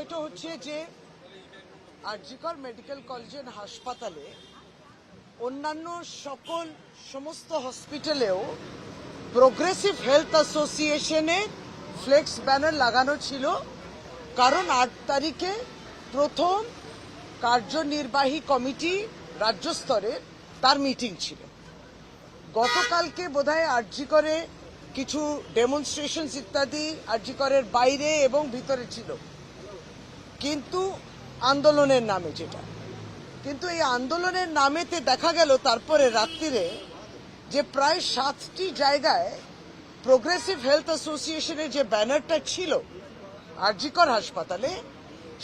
বিষয়টা হচ্ছে যে আরজিকর মেডিকেল কলেজ এন্ড হাসপাতালে অন্যান্য সমস্ত হসপিটালেও প্রোগ্রেসিভ হেলথ অ্যাসোসিয়েশনের ফ্লেক্স ব্যানার লাগানো ছিল। কারণ 8 তারিখে প্রথম কার্যনির্বাহী কমিটি রাজ্য স্তরের তার মিটিং ছিল। গতকালকে বোধহয় আরজিকরে কিছু ডেমনস্ট্রেশন ইত্যাদি আরজিকরের বাইরে এবং ভিতরে ছিল, কিন্তু আন্দোলনের নামে কিন্তু এই আন্দোলনের নামেতে দেখা গেল তারপরে রাত্রিরে যে প্রায় 7টি জায়গায় প্রোগ্রেসিভ হেলথ অ্যাসোসিয়েশনের যে ব্যানারটা ছিল আরজিকর হাসপাতালে,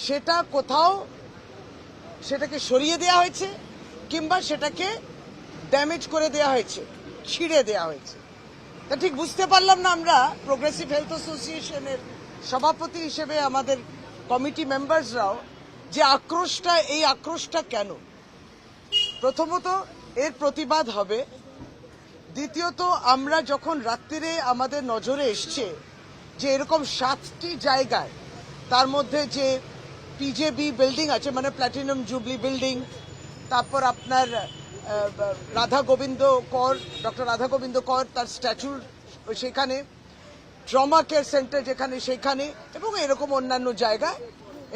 সেটা কোথাও সেটাকে সরিয়ে দেওয়া হয়েছে কিংবা সেটাকে ড্যামেজ করে দেওয়া হয়েছে, ছিঁড়ে দেওয়া হয়েছে। তা ঠিক বুঝতে পারলাম না আমরা প্রোগ্রেসিভ হেলথ অ্যাসোসিয়েশনের সভাপতি হিসেবে আমাদের কমিটি মেম্বার্সরাও যে এই আক্রোশটা কেন। প্রথমত এর প্রতিবাদ হবে, দ্বিতীয়ত আমরা যখন রাত্রিরে আমাদের নজরে এসছে যে এরকম 7টি জায়গায়, তার মধ্যে যে পিজেবি বিল্ডিং আছে মানে প্ল্যাটিনাম জুবলি বিল্ডিং, তারপর আপনার ডক্টর রাধা গোবিন্দ কর তার স্ট্যাচু সেখানে, ট্রমা কেয়ার সেন্টার যেখানে সেখানে, এবং এরকম অন্যান্য জায়গা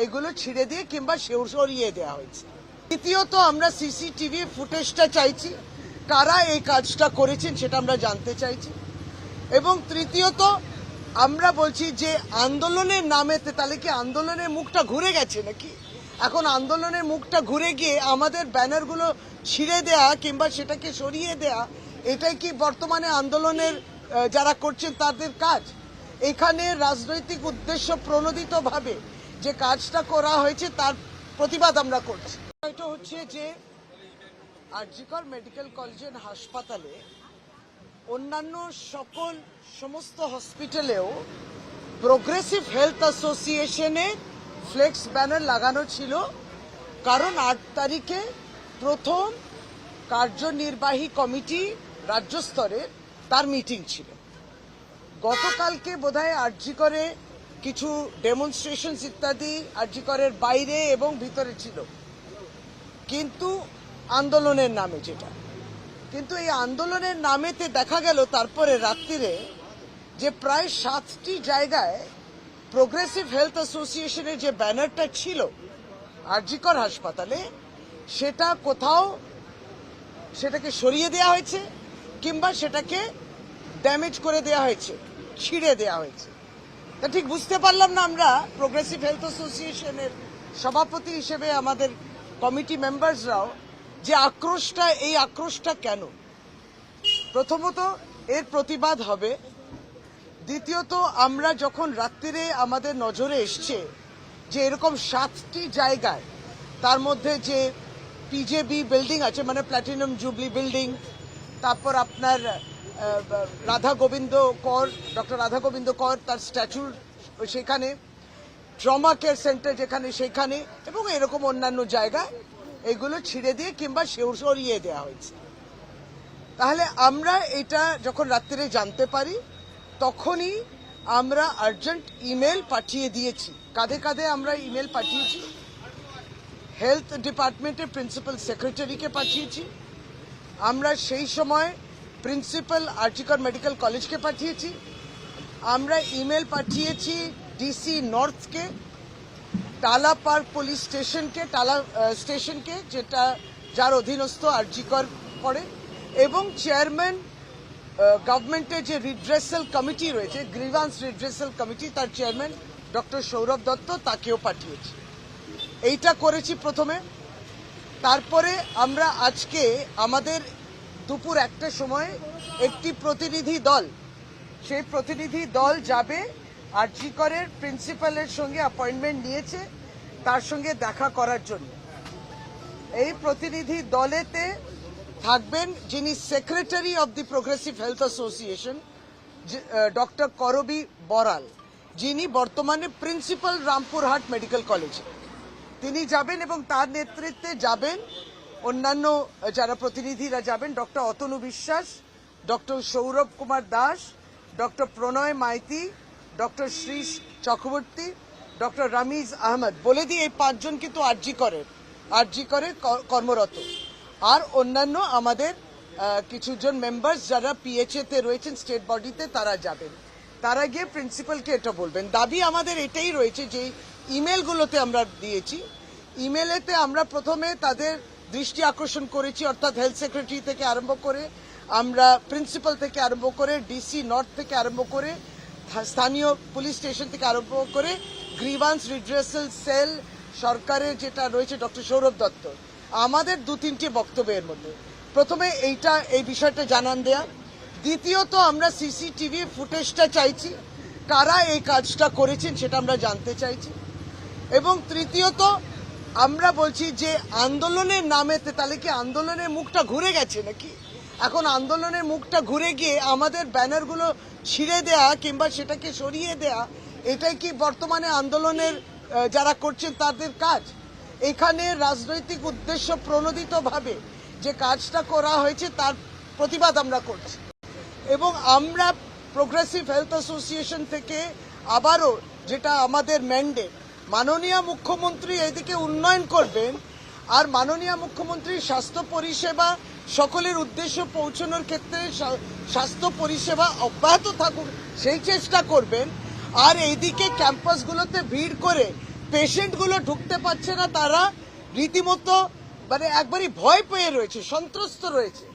এগুলো ছিঁড়ে দিয়ে কিংবা সরিয়ে দেওয়া হয়েছে। তৃতীয়ত আমরা সিসিটিভি ফুটেজটা চাইছি, কারা এই কাজটা করেছেন সেটা আমরা জানতে চাইছি। এবং তৃতীয়ত আমরা বলছি যে আন্দোলনের নামেতে তাহলে কি আন্দোলনের মুখটা ঘুরে গেছে নাকি? এখন আন্দোলনের মুখটা ঘুরে গিয়ে আমাদের ব্যানারগুলো ছিঁড়ে দেয়া কিংবা সেটাকে সরিয়ে দেয়া, এটাই কি বর্তমানে আন্দোলনের যারা করছেন তাদের কাজ? এখানে রাজনৈতিক উদ্দেশ্য প্রণোদিতভাবে যে কাজটা করা হয়েছে তার প্রতিবাদ আমরা করছি। এটা হচ্ছে যে আরজিকর মেডিকেল কলেজ এন্ড হাসপাতালে অন্যান্য সমস্ত হসপিটালেও প্রোগ্রেসিভ হেলথ অ্যাসোসিয়েশনের ফ্লেক্স ব্যানার লাগানো ছিল। কারণ 8 তারিখে প্রথম কার্যনির্বাহী কমিটি রাজ্য স্তরের তার মিটিং ছিল। গতকালকে বোধহয় আরজিকরে কিছু ডেমনস্ট্রেশন ইত্যাদি আরজিকরের বাইরে এবং ভিতরে ছিল, কিন্তু আন্দোলনের নামে কিন্তু এই আন্দোলনের নামেতে দেখা গেল তারপরে রাত্রিরে যে প্রায় 7টি জায়গায় প্রোগ্রেসিভ হেলথ অ্যাসোসিয়েশনের যে ব্যানারটা ছিল আরজিকর হাসপাতালে, সেটা কোথাও সেটাকে সরিয়ে দেওয়া হয়েছে কিংবা সেটাকে ড্যামেজ করে দেওয়া হয়েছে, ছিঁড়ে দেওয়া হয়েছে। তা ঠিক বুঝতে পারলাম না আমরা প্রোগ্রেসিভ হেলথ অ্যাসোসিয়েশনের সভাপতি হিসেবে আমাদের কমিটি মেম্বার্সরাও যে এই আক্রোশটা কেন। প্রথমত এর প্রতিবাদ হবে, দ্বিতীয়ত আমরা যখন রাত্রিরে আমাদের নজরে এসছে যে এরকম 7টি জায়গায়, তার মধ্যে যে পিজেবি বিল্ডিং আছে মানে প্ল্যাটিনাম জুবলি বিল্ডিং, তারপর আপনার ডক্টর রাধা গোবিন্দ কর তার স্ট্যাচু সেখানে, ট্রমা কেয়ার সেন্টার যেখানে সেখানে, এবং এরকম অন্যান্য জায়গা এগুলো ছিঁড়ে দিয়ে কিংবা সরিয়ে দেওয়া হয়েছে। তাহলে আমরা এটা যখন রাত্রিরে জানতে পারি তখনই আমরা আর্জেন্ট ইমেল পাঠিয়ে দিয়েছি। কাঁধে কাঁধে আমরা ইমেল পাঠিয়েছি, হেলথ ডিপার্টমেন্টের প্রিন্সিপাল সেক্রেটারিকে পাঠিয়েছি, আমরা সেই সময় প্রিন্সিপাল আরজিকর মেডিকেল কলেজকে পাঠিয়েছি, আমরা ইমেল পাঠিয়েছি ডিসি নর্থকে, টালা পার্ক পুলিশ স্টেশনকে যার অধীনস্থ আরজিকর পড়ে, এবং চেয়ারম্যান গভর্নমেন্টের যে রিড্রেসাল কমিটি রয়েছে, গ্রিভান্স রিড্রেসাল কমিটি, তার চেয়ারম্যান ডক্টর সৌরভ দত্ত, তাকেও পাঠিয়েছি। এইটা করেছি প্রথমে। তারপরে আমরা আজকে আমাদের দুপুর 1টার সময় একটি প্রতিনিধি দল, সেই প্রতিনিধি দল যাবে আরজিকরের প্রিন্সিপালের সঙ্গে অ্যাপয়েন্টমেন্ট নিয়েছে তার সঙ্গে দেখা করার জন্য। এই প্রতিনিধি দলেতে থাকবেন যিনি secretary of the progressive health association doctor করবি বরাল, যিনি বর্তমানে প্রিন্সিপাল রামপুরহাট মেডিকেল কলেজে তিনি যাবেন, এবং তার নেতৃত্বে যাবেন অন্যান্য যারা প্রতিনিধিরা যাবেন, ডক্টর অতনু বিশ্বাস, ডক্টর সৌরভ কুমার দাস, ডক্টর প্রণয় মাইতি, ডক্টর শ্রীশ চক্রবর্তী, ডক্টর রামিজ আহমদ, বলে দিই এই 5 জন কিন্তু আরজি করে কর্মরত। আর অন্যান্য আমাদের কিছুজন মেম্বার্স যারা পিএচএ তে রয়েছেন স্টেট বডিতে, তারা যাবেন। তারা গিয়ে প্রিন্সিপালকে এটা বলবেন। দাবি আমাদের এটাই রয়েছে যে ইমেলগুলোতে আমরা দিয়েছি, ইমেলেতে আমরা প্রথমে তাদের দৃষ্টি আকর্ষণ করেছি, অর্থাৎ হেলথ সেক্রেটারি থেকে আরম্ভ করে, আমরা প্রিন্সিপাল থেকে আরম্ভ করে, ডিসি নর্থ থেকে আরম্ভ করে, স্থানীয় পুলিশ স্টেশন থেকে আরম্ভ করে, গ্রিভান্স রিড্রেসাল সেল সরকারের যেটা রয়েছে ডক্টর সৌরভ দত্ত, আমাদের 2-3টি বক্তব্যের মধ্যে প্রথমে এই বিষয়টা জানান দেয়া। দ্বিতীয়ত আমরা সিসিটিভি ফুটেজটা চাইছি, কারা এই কাজটা করেছেন সেটা আমরা জানতে চাইছি। এবং তৃতীয়ত আমরা বলছি যে আন্দোলনের নামেতে তাহলে কি আন্দোলনের মুখটা ঘুরে গেছে নাকি? এখন আন্দোলনের মুখটা ঘুরে গিয়ে আমাদের ব্যানারগুলো ছিঁড়ে দেয়া কিংবা সেটাকে সরিয়ে দেয়া, এটাই কি বর্তমানে আন্দোলনের যারা করছেন তাদের কাজ? এখানে রাজনৈতিক উদ্দেশ্য প্রণোদিতভাবে যে কাজটা করা হয়েছে তার প্রতিবাদ আমরা করছি। এবং আমরা প্রোগ্রেসিভ হেলথ অ্যাসোসিয়েশন থেকে আবারও যেটা আমাদের ম্যান্ডেট, মাননীয় মুখ্যমন্ত্রী এদিকে উন্নয়ন করবেন আর মাননীয় মুখ্যমন্ত্রী স্বাস্থ্য পরিষেবা সকলের উদ্দেশ্য পৌঁছানোর ক্ষেত্রে স্বাস্থ্য পরিষেবা অব্যাহত থাকুক সেই চেষ্টা করবেন। আর এইদিকে ক্যাম্পাসগুলোতে ভিড় করে পেশেন্টগুলো ঢুকতে পারছে না, তারা রীতিমতো মানে একবারই ভয় পেয়ে রয়েছে, সন্ত্রস্ত রয়েছে।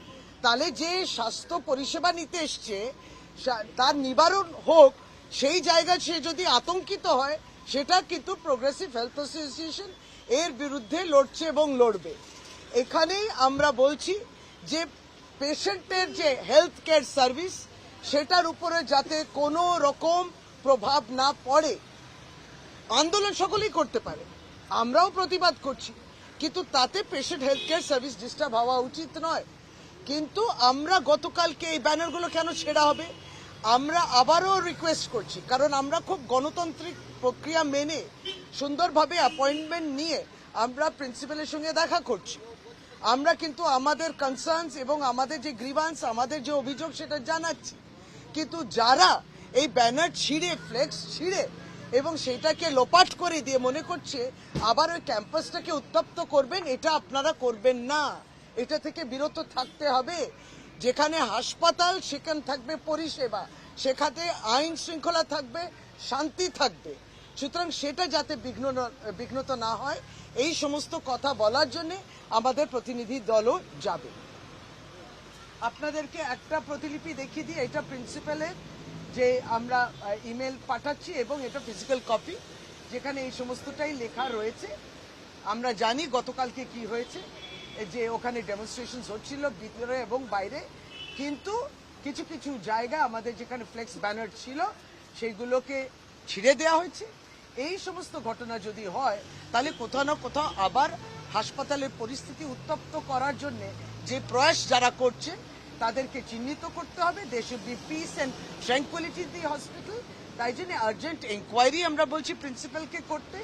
তাহলে যে স্বাস্থ্য পরিষেবা নিতে এসছে তার নিবারণ হোক, সেই জায়গায় সে যদি আতঙ্কিত হয়, সেটা কিন্তু প্রোগ্রেসিভ হেলথ অ্যাসোসিয়েশন এর বিরুদ্ধে লড়ছে এবং লড়বে। এখানেই আমরা বলছি যে পেশেন্টের যে হেলথ কেয়ার সার্ভিস সেটার উপরে যাতে কোনো রকম প্রভাব না পড়ে। আন্দোলন সকলেই করতে পারে, আমরাও প্রতিবাদ করছি, কিন্তু তাতে patient health care service disturb হওয়া উচিত নয়। কিন্তু আমরা গতকালকে এই ব্যানারগুলো কেন ছেড়া হবে? আমরা আবারও রিকোয়েস্ট করছি, কারণ আমরা খুব গণতান্ত্রিক প্রক্রিয়া মেনে সুন্দরভাবে অ্যাপয়েন্টমেন্ট নিয়ে আমরা প্রিন্সিপালের সঙ্গে দেখা করছি। আমরা কিন্তু আমাদের কনসার্নস এবং আমাদের যে গ্রিভান্স, আমাদের যে অভিযোগ সেটা জানাচ্ছি। কিন্তু যারা এই ব্যানার ছিঁড়ে, ফ্লেক্স ছিঁড়ে এবং সেটাকে লোপাট করে দিয়ে মনে করছে আবার ওই ক্যাম্পাসটাকে উত্তপ্ত করবেন, এটা আপনারা করবেন না। এটা থেকে বিরত থাকতে হবে। যেখানে হাসপাতাল সেখানে থাকবে পরিষেবা, সেখানে আইন শৃঙ্খলা থাকবে, শান্তি থাকবে। সুতরাং সেটা যাতে বিঘ্নত না হয়, এই সমস্ত কথা বলার জন্য আমাদের প্রতিনিধি দলও যাবে। আপনাদেরকে একটা প্রতিলিপি দেখিয়ে দিই, এটা প্রিন্সিপালের যে আমরা ইমেল পাঠাচ্ছি এবং এটা ফিজিক্যাল কপি, যেখানে এই সমস্তটাই লেখা রয়েছে। আমরা জানি গতকালকে কি হয়েছে, যে ওখানে ডেমনস্ট্রেশন হচ্ছিল ভিতরে এবং বাইরে, কিন্তু কিছু কিছু জায়গা আমাদের যেখানে ফ্লেক্স ব্যানার ছিল সেইগুলোকে ছিঁড়ে দেওয়া হয়েছে। এই সমস্ত ঘটনা যদি হয় তাহলে কোথাও না কোথাও আবার হাসপাতালের পরিস্থিতি উত্তপ্ত করার জন্য যে প্রয়াস যারা করছে তাদেরকে চিহ্নিত করতে হবে। They should be peace and tranquillity in the hospital. তাই জন্য আর্জেন্ট এনকোয়ারি আমরা বলছি প্রিন্সিপালকে করতে।